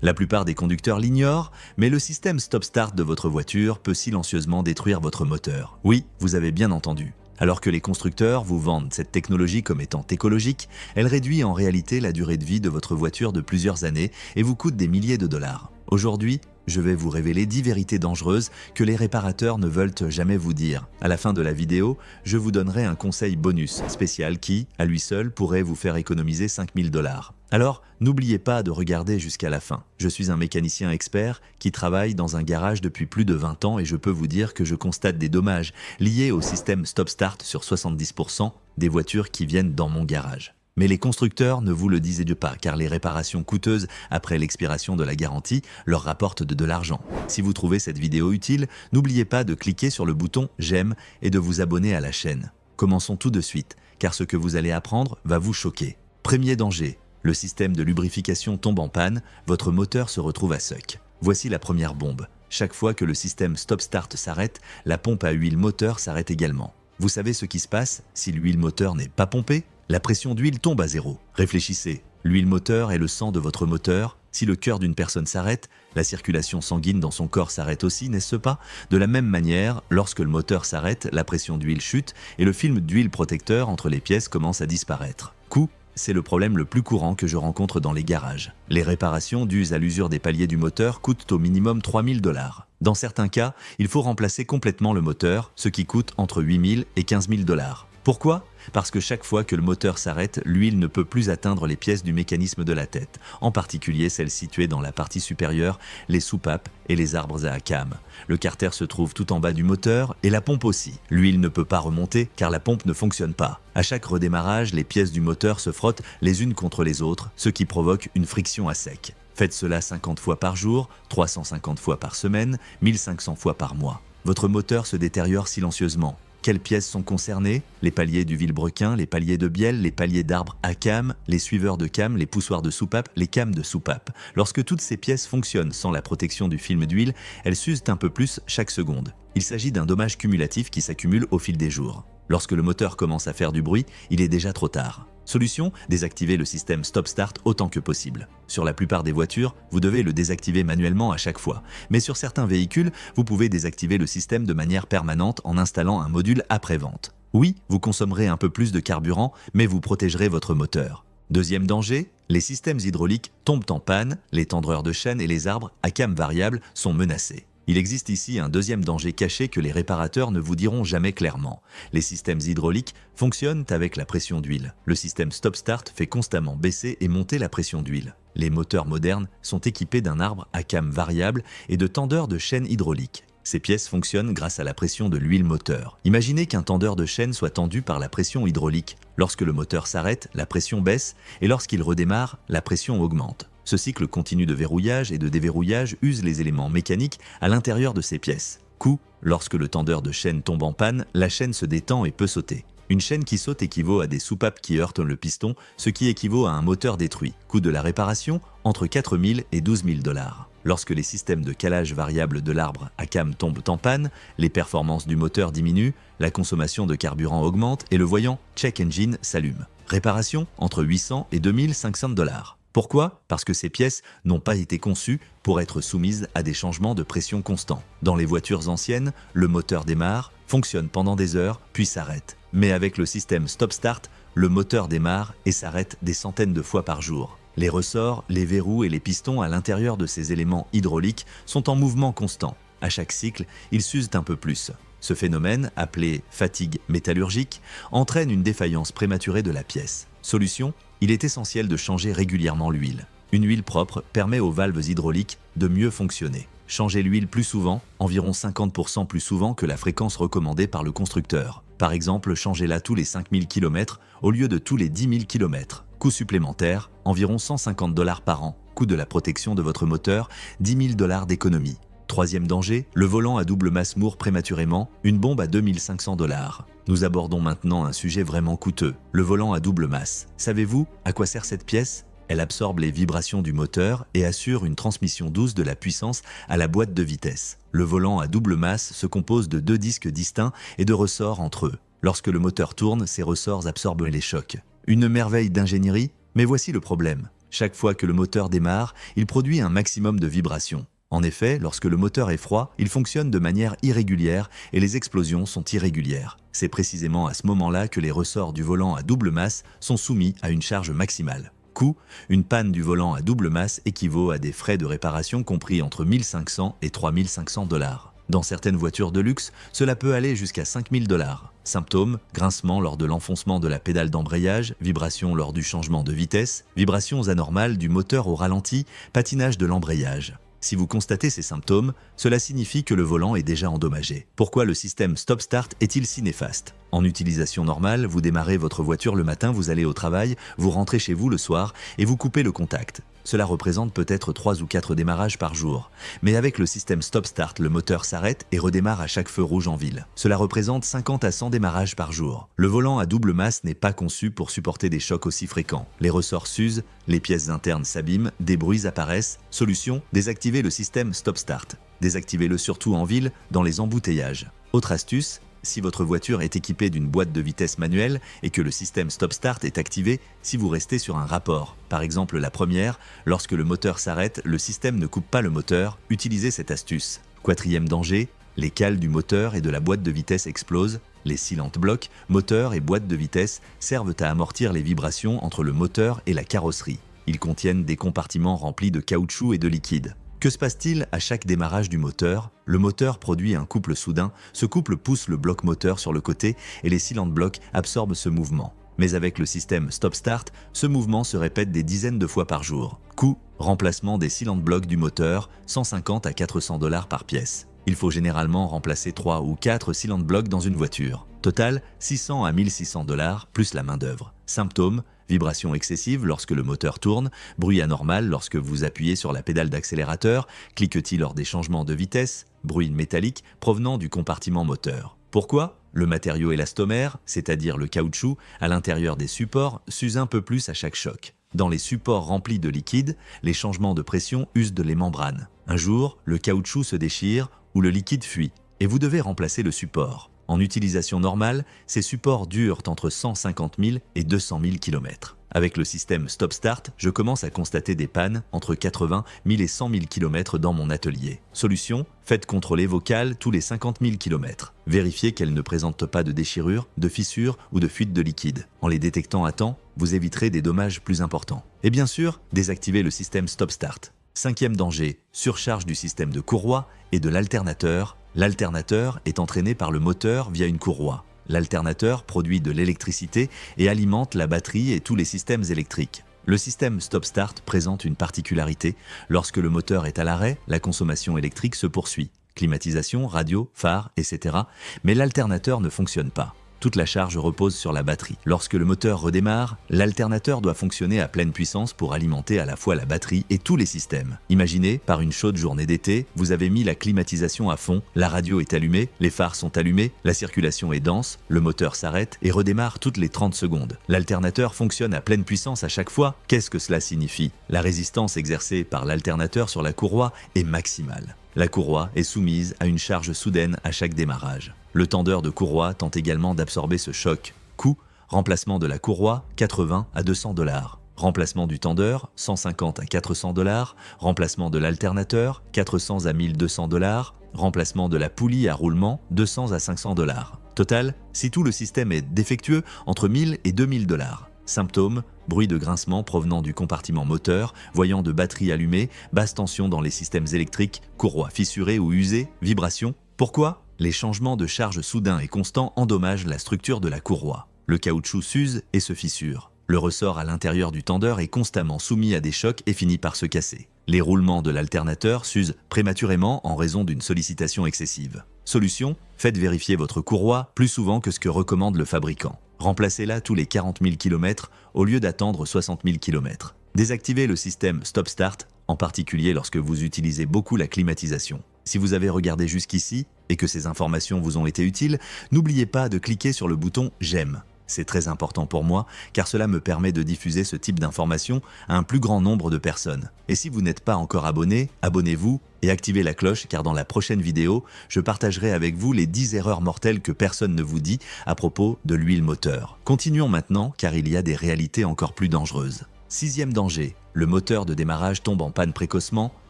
La plupart des conducteurs l'ignorent, mais le système stop-start de votre voiture peut silencieusement détruire votre moteur. Oui, vous avez bien entendu. Alors que les constructeurs vous vendent cette technologie comme étant écologique, elle réduit en réalité la durée de vie de votre voiture de plusieurs années et vous coûte des milliers de dollars. Aujourd'hui, je vais vous révéler 10 vérités dangereuses que les réparateurs ne veulent jamais vous dire. À la fin de la vidéo, je vous donnerai un conseil bonus spécial qui, à lui seul, pourrait vous faire économiser 5000 dollars. Alors, n'oubliez pas de regarder jusqu'à la fin. Je suis un mécanicien expert qui travaille dans un garage depuis plus de 20 ans et je peux vous dire que je constate des dommages liés au système stop-start sur 70% des voitures qui viennent dans mon garage. Mais les constructeurs ne vous le disent pas car les réparations coûteuses après l'expiration de la garantie leur rapportent de l'argent. Si vous trouvez cette vidéo utile, n'oubliez pas de cliquer sur le bouton j'aime et de vous abonner à la chaîne. Commençons tout de suite car ce que vous allez apprendre va vous choquer. Premier danger, le système de lubrification tombe en panne, votre moteur se retrouve à sec. Voici la première bombe. Chaque fois que le système stop-start s'arrête, la pompe à huile moteur s'arrête également. Vous savez ce qui se passe si l'huile moteur n'est pas pompée? La pression d'huile tombe à zéro. Réfléchissez, l'huile moteur est le sang de votre moteur. Si le cœur d'une personne s'arrête, la circulation sanguine dans son corps s'arrête aussi, n'est-ce pas? De la même manière, lorsque le moteur s'arrête, la pression d'huile chute et le film d'huile protecteur entre les pièces commence à disparaître. Coût, c'est le problème le plus courant que je rencontre dans les garages. Les réparations dues à l'usure des paliers du moteur coûtent au minimum 3000 dollars. Dans certains cas, il faut remplacer complètement le moteur, ce qui coûte entre 8000 et 15 000 dollars. Pourquoi? Parce que chaque fois que le moteur s'arrête, l'huile ne peut plus atteindre les pièces du mécanisme de la tête, en particulier celles situées dans la partie supérieure, les soupapes et les arbres à cam. Le carter se trouve tout en bas du moteur et la pompe aussi. L'huile ne peut pas remonter car la pompe ne fonctionne pas. À chaque redémarrage, les pièces du moteur se frottent les unes contre les autres, ce qui provoque une friction à sec. Faites cela 50 fois par jour, 350 fois par semaine, 1500 fois par mois. Votre moteur se détériore silencieusement. Quelles pièces sont concernées? Les paliers du vilebrequin, les paliers de bielle, les paliers d'arbres à cam, les suiveurs de cam, les poussoirs de soupape, les cames de soupape. Lorsque toutes ces pièces fonctionnent sans la protection du film d'huile, elles s'usent un peu plus chaque seconde. Il s'agit d'un dommage cumulatif qui s'accumule au fil des jours. Lorsque le moteur commence à faire du bruit, il est déjà trop tard. Solution, désactiver le système stop-start autant que possible. Sur la plupart des voitures, vous devez le désactiver manuellement à chaque fois. Mais sur certains véhicules, vous pouvez désactiver le système de manière permanente en installant un module après-vente. Oui, vous consommerez un peu plus de carburant, mais vous protégerez votre moteur. Deuxième danger, les systèmes hydrauliques tombent en panne, les tendreurs de chaîne et les arbres à cam variable sont menacés. Il existe ici un deuxième danger caché que les réparateurs ne vous diront jamais clairement. Les systèmes hydrauliques fonctionnent avec la pression d'huile. Le système stop-start fait constamment baisser et monter la pression d'huile. Les moteurs modernes sont équipés d'un arbre à cam variable et de tendeurs de chaîne hydraulique. Ces pièces fonctionnent grâce à la pression de l'huile moteur. Imaginez qu'un tendeur de chaîne soit tendu par la pression hydraulique. Lorsque le moteur s'arrête, la pression baisse et lorsqu'il redémarre, la pression augmente. Ce cycle continu de verrouillage et de déverrouillage use les éléments mécaniques à l'intérieur de ces pièces. Coût, lorsque le tendeur de chaîne tombe en panne, la chaîne se détend et peut sauter. Une chaîne qui saute équivaut à des soupapes qui heurtent le piston, ce qui équivaut à un moteur détruit. Coût de la réparation, entre 4 000 et 12 000 dollars. Lorsque les systèmes de calage variable de l'arbre à cam tombent en panne, les performances du moteur diminuent, la consommation de carburant augmente et le voyant Check Engine s'allume. Réparation, entre 800 et 2500 dollars. Pourquoi? Parce que ces pièces n'ont pas été conçues pour être soumises à des changements de pression constants. Dans les voitures anciennes, le moteur démarre, fonctionne pendant des heures, puis s'arrête. Mais avec le système stop-start, le moteur démarre et s'arrête des centaines de fois par jour. Les ressorts, les verrous et les pistons à l'intérieur de ces éléments hydrauliques sont en mouvement constant. À chaque cycle, ils s'usent un peu plus. Ce phénomène, appelé fatigue métallurgique, entraîne une défaillance prématurée de la pièce. Solution, il est essentiel de changer régulièrement l'huile. Une huile propre permet aux valves hydrauliques de mieux fonctionner. Changez l'huile plus souvent, environ 50% plus souvent que la fréquence recommandée par le constructeur. Par exemple, changez-la tous les 5000 km au lieu de tous les 10 000 km. Coût supplémentaire, environ 150 dollars par an. Coût de la protection de votre moteur, 10 000 dollars d'économie. Troisième danger, le volant à double masse mourt prématurément, une bombe à 2500 dollars. Nous abordons maintenant un sujet vraiment coûteux, le volant à double masse. Savez-vous à quoi sert cette pièce? Elle absorbe les vibrations du moteur et assure une transmission douce de la puissance à la boîte de vitesse. Le volant à double masse se compose de 2 disques distincts et de ressorts entre eux. Lorsque le moteur tourne, ces ressorts absorbent les chocs. Une merveille d'ingénierie, mais voici le problème. Chaque fois que le moteur démarre, il produit un maximum de vibrations. En effet, lorsque le moteur est froid, il fonctionne de manière irrégulière et les explosions sont irrégulières. C'est précisément à ce moment-là que les ressorts du volant à double masse sont soumis à une charge maximale. Coût: une panne du volant à double masse équivaut à des frais de réparation compris entre 1500 et 3500 $. Dans certaines voitures de luxe, cela peut aller jusqu'à 5000 $. Symptômes: grincement lors de l'enfoncement de la pédale d'embrayage, vibrations lors du changement de vitesse, vibrations anormales du moteur au ralenti, patinage de l'embrayage. Si vous constatez ces symptômes, cela signifie que le volant est déjà endommagé. Pourquoi le système stop-start est-il si néfaste? En utilisation normale, vous démarrez votre voiture le matin, vous allez au travail, vous rentrez chez vous le soir et vous coupez le contact. Cela représente peut-être 3 ou 4 démarrages par jour. Mais avec le système stop-start, le moteur s'arrête et redémarre à chaque feu rouge en ville. Cela représente 50 à 100 démarrages par jour. Le volant à double masse n'est pas conçu pour supporter des chocs aussi fréquents. Les ressorts s'usent, les pièces internes s'abîment, des bruits apparaissent. Solution: désactivez le système stop-start. Désactivez-le surtout en ville, dans les embouteillages. Autre astuce: si votre voiture est équipée d'une boîte de vitesse manuelle et que le système stop-start est activé, si vous restez sur un rapport, par exemple la première, lorsque le moteur s'arrête, le système ne coupe pas le moteur, utilisez cette astuce. Quatrième danger: les cales du moteur et de la boîte de vitesse explosent. Les sealant blocs, moteur et boîte de vitesse, servent à amortir les vibrations entre le moteur et la carrosserie. Ils contiennent des compartiments remplis de caoutchouc et de liquide. Que se passe-t-il à chaque démarrage du moteur? Le moteur produit un couple soudain, ce couple pousse le bloc moteur sur le côté et les sealant blocs absorbent ce mouvement. Mais avec le système stop-start, ce mouvement se répète des dizaines de fois par jour. Coût: remplacement des sealant blocs du moteur, 150 à 400 $ par pièce. Il faut généralement remplacer 3 ou 4 sealant blocs dans une voiture. Total, 600 à 1600 $ plus la main-d'œuvre. Symptômes: vibration excessive lorsque le moteur tourne, bruit anormal lorsque vous appuyez sur la pédale d'accélérateur, cliquetis lors des changements de vitesse, bruit métallique provenant du compartiment moteur. Pourquoi? Le matériau élastomère, c'est-à-dire le caoutchouc, à l'intérieur des supports, s'use un peu plus à chaque choc. Dans les supports remplis de liquide, les changements de pression usent de les membranes. Un jour, le caoutchouc se déchire ou le liquide fuit, et vous devez remplacer le support. En utilisation normale, ces supports durent entre 150 000 et 200 000 km. Avec le système stop-start, je commence à constater des pannes entre 80 000 et 100 000 km dans mon atelier. Solution: faites contrôler vos cales tous les 50 000 km. Vérifiez qu'elles ne présentent pas de déchirures, de fissures ou de fuites de liquide. En les détectant à temps, vous éviterez des dommages plus importants. Et bien sûr, désactivez le système stop-start. Cinquième danger: surcharge du système de courroie et de l'alternateur. L'alternateur est entraîné par le moteur via une courroie. L'alternateur produit de l'électricité et alimente la batterie et tous les systèmes électriques. Le système stop-start présente une particularité: lorsque le moteur est à l'arrêt, la consommation électrique se poursuit. Climatisation, radio, phare, etc. Mais l'alternateur ne fonctionne pas. Toute la charge repose sur la batterie. Lorsque le moteur redémarre, l'alternateur doit fonctionner à pleine puissance pour alimenter à la fois la batterie et tous les systèmes. Imaginez, par une chaude journée d'été, vous avez mis la climatisation à fond, la radio est allumée, les phares sont allumés, la circulation est dense, le moteur s'arrête et redémarre toutes les 30 secondes. L'alternateur fonctionne à pleine puissance à chaque fois. Qu'est-ce que cela signifie? La résistance exercée par l'alternateur sur la courroie est maximale. La courroie est soumise à une charge soudaine à chaque démarrage. Le tendeur de courroie tente également d'absorber ce choc. Coût: remplacement de la courroie, 80 à 200 $. Remplacement du tendeur, 150 à 400 $. Remplacement de l'alternateur, 400 à 1200 $. Remplacement de la poulie à roulement, 200 à 500 $. Total, si tout le système est défectueux, entre 1000 et 2000 $. Symptômes: bruit de grincement provenant du compartiment moteur, voyant de batterie allumée, basse tension dans les systèmes électriques, courroie fissurée ou usée, vibration. Pourquoi? Les changements de charge soudains et constants endommagent la structure de la courroie. Le caoutchouc s'use et se fissure. Le ressort à l'intérieur du tendeur est constamment soumis à des chocs et finit par se casser. Les roulements de l'alternateur s'usent prématurément en raison d'une sollicitation excessive. Solution: faites vérifier votre courroie plus souvent que ce que recommande le fabricant. Remplacez-la tous les 40 000 km au lieu d'attendre 60 000 km. Désactivez le système stop-start, en particulier lorsque vous utilisez beaucoup la climatisation. Si vous avez regardé jusqu'ici et que ces informations vous ont été utiles, n'oubliez pas de cliquer sur le bouton « J'aime ». C'est très important pour moi car cela me permet de diffuser ce type d'informations à un plus grand nombre de personnes. Et si vous n'êtes pas encore abonné, abonnez-vous et activez la cloche car dans la prochaine vidéo, je partagerai avec vous les 10 erreurs mortelles que personne ne vous dit à propos de l'huile moteur. Continuons maintenant car il y a des réalités encore plus dangereuses. Sixième danger: Le moteur de démarrage tombe en panne précocement,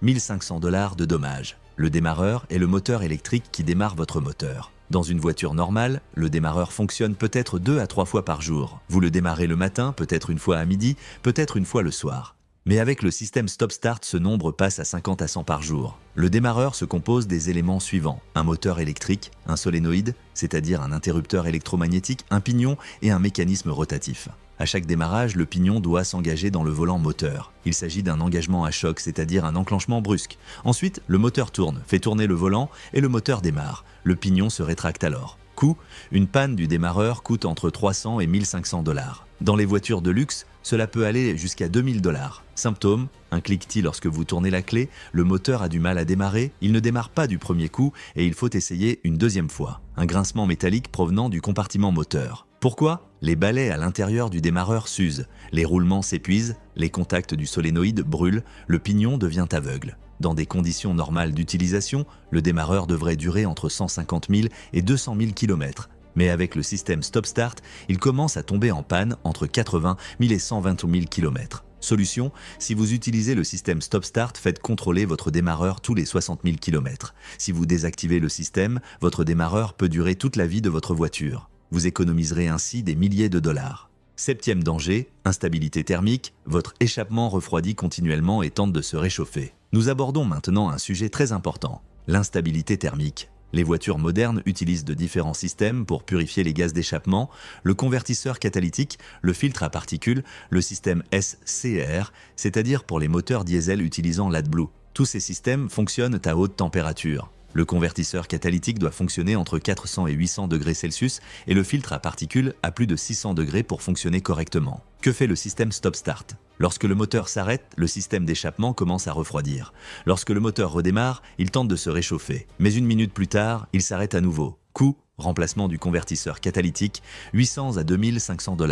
1500 $ de dommages. Le démarreur est le moteur électrique qui démarre votre moteur. Dans une voiture normale, le démarreur fonctionne peut-être 2 à 3 fois par jour. Vous le démarrez le matin, peut-être une fois à midi, peut-être une fois le soir. Mais avec le système Stop-Start, ce nombre passe à 50 à 100 par jour. Le démarreur se compose des éléments suivants: un moteur électrique, un solénoïde, c'est-à-dire un interrupteur électromagnétique, un pignon et un mécanisme rotatif. À chaque démarrage, le pignon doit s'engager dans le volant moteur. Il s'agit d'un engagement à choc, c'est-à-dire un enclenchement brusque. Ensuite, le moteur tourne, fait tourner le volant et le moteur démarre. Le pignon se rétracte alors. Coût: une panne du démarreur coûte entre 300 et 1500 $. Dans les voitures de luxe, cela peut aller jusqu'à 2000 $. Symptômes: un cliquetis lorsque vous tournez la clé, le moteur a du mal à démarrer, il ne démarre pas du premier coup et il faut essayer une deuxième fois. Un grincement métallique provenant du compartiment moteur. Pourquoi? Les balais à l'intérieur du démarreur s'usent, les roulements s'épuisent, les contacts du solénoïde brûlent, le pignon devient aveugle. Dans des conditions normales d'utilisation, le démarreur devrait durer entre 150 000 et 200 000 km. Mais avec le système Stop-Start, il commence à tomber en panne entre 80 000 et 120 000 km. Solution: si vous utilisez le système Stop-Start, faites contrôler votre démarreur tous les 60 000 km. Si vous désactivez le système, votre démarreur peut durer toute la vie de votre voiture. Vous économiserez ainsi des milliers de dollars. Septième danger, instabilité thermique, votre échappement refroidit continuellement et tente de se réchauffer. Nous abordons maintenant un sujet très important, l'instabilité thermique. Les voitures modernes utilisent de différents systèmes pour purifier les gaz d'échappement, le convertisseur catalytique, le filtre à particules, le système SCR, c'est-à-dire pour les moteurs diesel utilisant l'AdBlue. Tous ces systèmes fonctionnent à haute température. Le convertisseur catalytique doit fonctionner entre 400 et 800 degrés Celsius et le filtre à particules à plus de 600 degrés pour fonctionner correctement. Que fait le système Stop-Start? Lorsque le moteur s'arrête, le système d'échappement commence à refroidir. Lorsque le moteur redémarre, il tente de se réchauffer. Mais une minute plus tard, il s'arrête à nouveau. Coût: remplacement du convertisseur catalytique, 800 à 2500 $.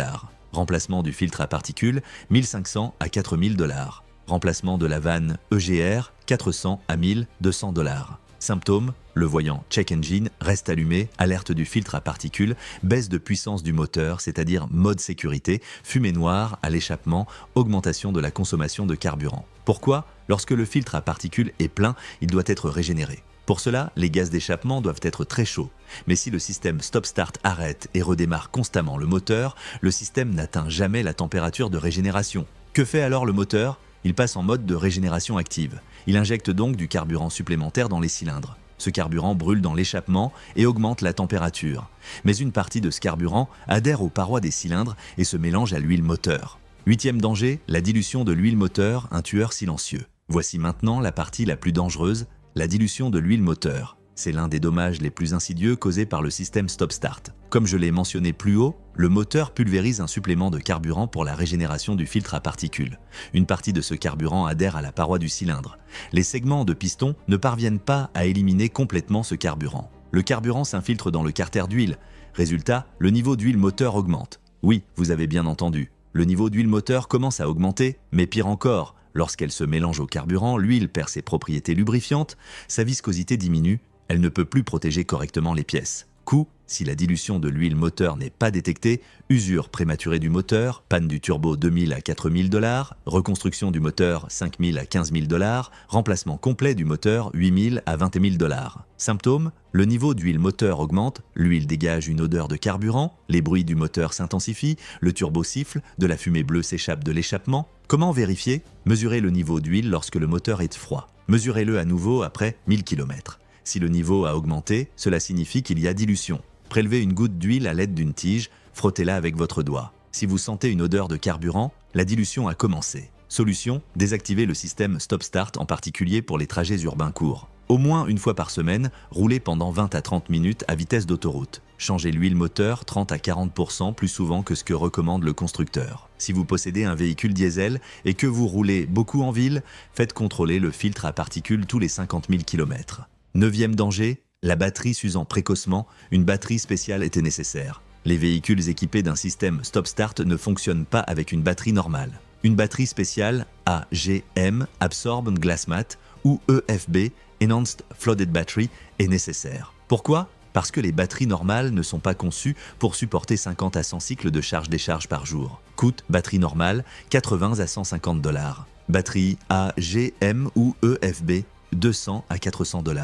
Remplacement du filtre à particules, 1500 à 4000 $. Remplacement de la vanne EGR, 400 à 1200 $. Symptômes: le voyant Check Engine reste allumé, alerte du filtre à particules, baisse de puissance du moteur, c'est-à-dire mode sécurité, fumée noire à l'échappement, augmentation de la consommation de carburant. Pourquoi? Lorsque le filtre à particules est plein, il doit être régénéré. Pour cela, les gaz d'échappement doivent être très chauds. Mais si le système Stop-Start arrête et redémarre constamment le moteur, le système n'atteint jamais la température de régénération. Que fait alors le moteur? Il passe en mode de régénération active. Il injecte donc du carburant supplémentaire dans les cylindres. Ce carburant brûle dans l'échappement et augmente la température. Mais une partie de ce carburant adhère aux parois des cylindres et se mélange à l'huile moteur. Huitième danger, la dilution de l'huile moteur, un tueur silencieux. Voici maintenant la partie la plus dangereuse, la dilution de l'huile moteur. C'est l'un des dommages les plus insidieux causés par le système Stop-Start. Comme je l'ai mentionné plus haut, le moteur pulvérise un supplément de carburant pour la régénération du filtre à particules. Une partie de ce carburant adhère à la paroi du cylindre. Les segments de piston ne parviennent pas à éliminer complètement ce carburant. Le carburant s'infiltre dans le carter d'huile. Résultat, le niveau d'huile moteur augmente. Oui, vous avez bien entendu. Le niveau d'huile moteur commence à augmenter, mais pire encore, lorsqu'elle se mélange au carburant, l'huile perd ses propriétés lubrifiantes, sa viscosité diminue, elle ne peut plus protéger correctement les pièces. Coût: si la dilution de l'huile moteur n'est pas détectée, usure prématurée du moteur, panne du turbo 2000 à 4000 $, reconstruction du moteur 5000 à 15 000 $, remplacement complet du moteur 8000 à 20 000 $. Symptômes: le niveau d'huile moteur augmente, l'huile dégage une odeur de carburant, les bruits du moteur s'intensifient, le turbo siffle, de la fumée bleue s'échappe de l'échappement. Comment vérifier? Mesurez le niveau d'huile lorsque le moteur est froid. Mesurez-le à nouveau après 1000 km. Si le niveau a augmenté, cela signifie qu'il y a dilution. Prélevez une goutte d'huile à l'aide d'une tige, frottez-la avec votre doigt. Si vous sentez une odeur de carburant, la dilution a commencé. Solution: désactivez le système Stop-Start, en particulier pour les trajets urbains courts. Au moins une fois par semaine, roulez pendant 20 à 30 minutes à vitesse d'autoroute. Changez l'huile moteur 30 à 40% plus souvent que ce que recommande le constructeur. Si vous possédez un véhicule diesel et que vous roulez beaucoup en ville, faites contrôler le filtre à particules tous les 50 000 km. Neuvième danger, la batterie s'usant précocement, une batterie spéciale était nécessaire. Les véhicules équipés d'un système Stop-Start ne fonctionnent pas avec une batterie normale. Une batterie spéciale AGM, Absorbent Glass Mat, ou EFB, Enhanced Flooded Battery, est nécessaire. Pourquoi? Parce que les batteries normales ne sont pas conçues pour supporter 50 à 100 cycles de charge-décharge par jour. Coût: batterie normale, 80 à 150 $. Batterie A, G, M ou EFB, 200 à 400 $.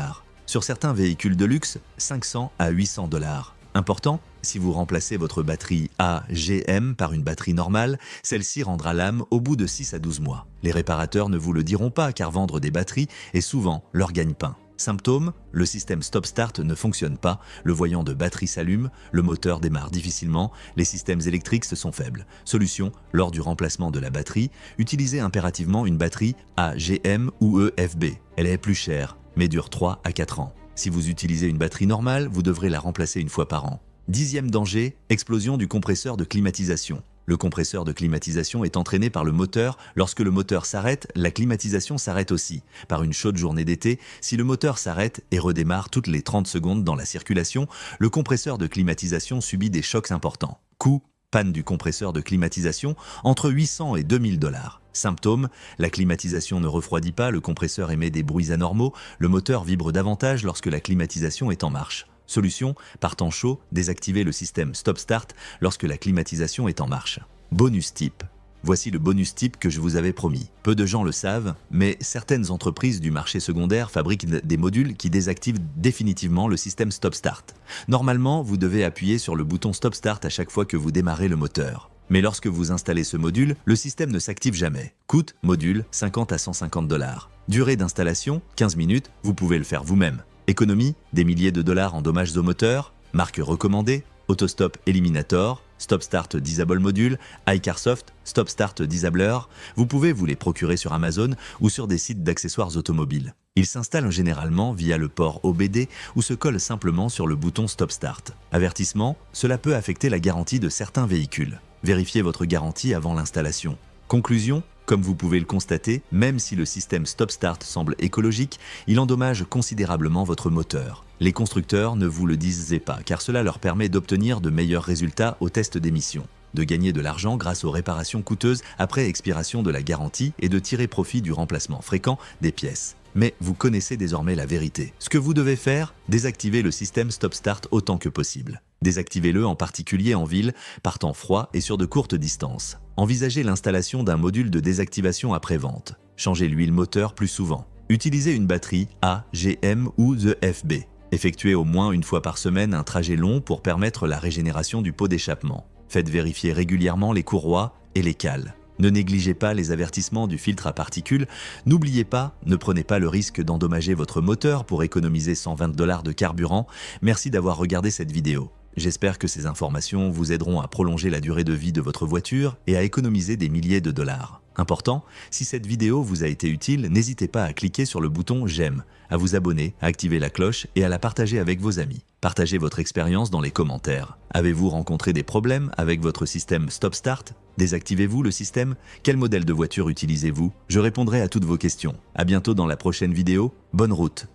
Sur certains véhicules de luxe, 500 à 800 $. Important, si vous remplacez votre batterie AGM par une batterie normale, celle-ci rendra l'âme au bout de 6 à 12 mois. Les réparateurs ne vous le diront pas car vendre des batteries est souvent leur gagne-pain. Symptômes, le système stop-start ne fonctionne pas, le voyant de batterie s'allume, le moteur démarre difficilement, les systèmes électriques sont faibles. Solution, lors du remplacement de la batterie, utilisez impérativement une batterie AGM ou EFB. Elle est plus chère, mais dure 3 à 4 ans. Si vous utilisez une batterie normale, vous devrez la remplacer une fois par an. 10e danger, explosion du compresseur de climatisation. Le compresseur de climatisation est entraîné par le moteur. Lorsque le moteur s'arrête, la climatisation s'arrête aussi. Par une chaude journée d'été, si le moteur s'arrête et redémarre toutes les 30 secondes dans la circulation, le compresseur de climatisation subit des chocs importants. Coût, panne du compresseur de climatisation, entre 800 et 2000 $. Symptômes, la climatisation ne refroidit pas, le compresseur émet des bruits anormaux, le moteur vibre davantage lorsque la climatisation est en marche. Solution, par temps chaud, désactivez le système stop-start lorsque la climatisation est en marche. Bonus type. Voici le bonus type que je vous avais promis. Peu de gens le savent, mais certaines entreprises du marché secondaire fabriquent des modules qui désactivent définitivement le système stop-start. Normalement, vous devez appuyer sur le bouton stop-start à chaque fois que vous démarrez le moteur. Mais lorsque vous installez ce module, le système ne s'active jamais. Coût, module, 50 à 150 $. Durée d'installation, 15 minutes, vous pouvez le faire vous-même. Économie, des milliers de dollars en dommages au moteur. Marque recommandée, Autostop Eliminator, Stop Start Disable Module, iCarsoft, Stop Start Disabler. Vous pouvez vous les procurer sur Amazon ou sur des sites d'accessoires automobiles. Ils s'installent généralement via le port OBD ou se collent simplement sur le bouton Stop Start. Avertissement, cela peut affecter la garantie de certains véhicules. Vérifiez votre garantie avant l'installation. Conclusion, comme vous pouvez le constater, même si le système stop-start semble écologique, il endommage considérablement votre moteur. Les constructeurs ne vous le disaient pas, car cela leur permet d'obtenir de meilleurs résultats au test d'émission, de gagner de l'argent grâce aux réparations coûteuses après expiration de la garantie et de tirer profit du remplacement fréquent des pièces. Mais vous connaissez désormais la vérité. Ce que vous devez faire, désactiver le système stop-start autant que possible. Désactivez-le en particulier en ville, par temps froid et sur de courtes distances. Envisagez l'installation d'un module de désactivation après-vente. Changez l'huile moteur plus souvent. Utilisez une batterie A, GM ou EFB. Effectuez au moins une fois par semaine un trajet long pour permettre la régénération du pot d'échappement. Faites vérifier régulièrement les courroies et les cales. Ne négligez pas les avertissements du filtre à particules. N'oubliez pas, ne prenez pas le risque d'endommager votre moteur pour économiser 120 $ de carburant. Merci d'avoir regardé cette vidéo. J'espère que ces informations vous aideront à prolonger la durée de vie de votre voiture et à économiser des milliers de dollars. Important, si cette vidéo vous a été utile, n'hésitez pas à cliquer sur le bouton j'aime, à vous abonner, à activer la cloche et à la partager avec vos amis. Partagez votre expérience dans les commentaires. Avez-vous rencontré des problèmes avec votre système stop-start? Désactivez-vous le système? Quel modèle de voiture utilisez-vous? Je répondrai à toutes vos questions. À bientôt dans la prochaine vidéo. Bonne route!